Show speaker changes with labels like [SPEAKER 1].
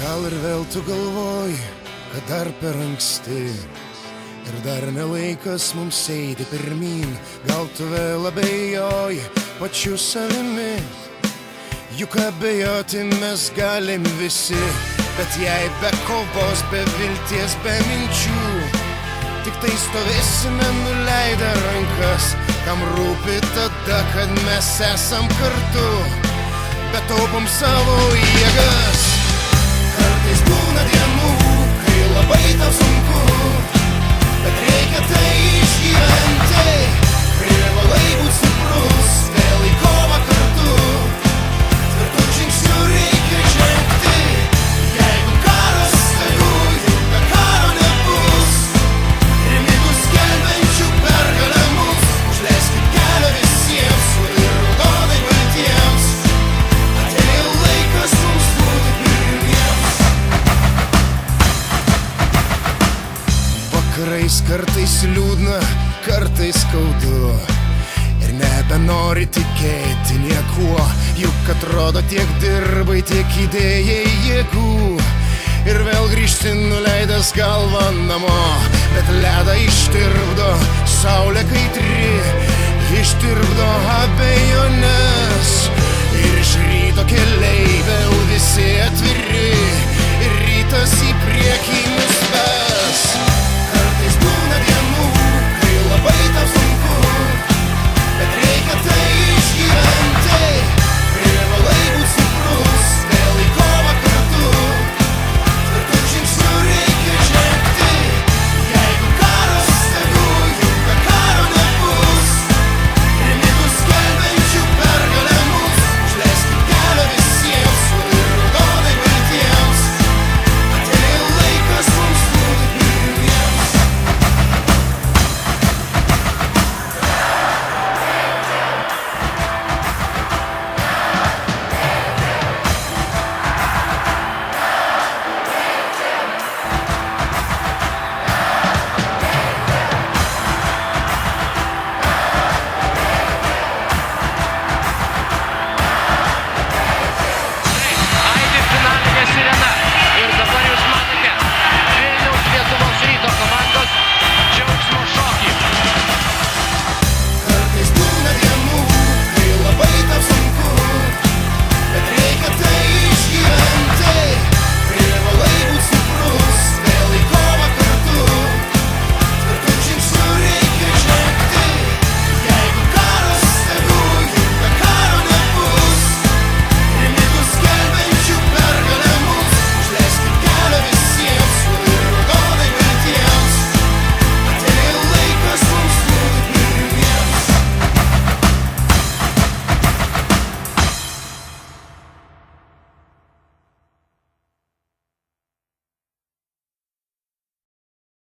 [SPEAKER 1] Gal ir vėl tu galvoji, kad dar per anksti ir dar nelaikas mums eiti pirmyn. Gal tu vėl abejoji pačiu savimi, juk abejoti mes galim visi. Bet jei be kovos, be vilties, be minčių, tik tai stovėsime nuleidę rankas. Kam rūpi tada, kad mes esam kartu, bet taupom savo jėgas. Kartais būna dienų, kai labai tau sunku, bet reikia tai išgyventi. Privalai būt stiprus, vėl į kovą kartu, tvirtų žingsnių reikia žengti. Jeigu karas tegu, juk be karo nebus, remigų skelbiančių pergalę mus. Užleiskit kelią visiems ir raudonai baltiems, atėjo laikas mums būti pirmiems. Vakarais kartais liūdna, kartais skaudu, ir nebenori tikėti niekuo, juk atrodo tiek dirbai, tiek įdėjai jėgų, ir vėl grįžti nuleidęs galvą namo. Bet ledą ištirpdo saulė kaitri, ištirpdo abejonės, ir iš ryto keliai vėl visi atviri.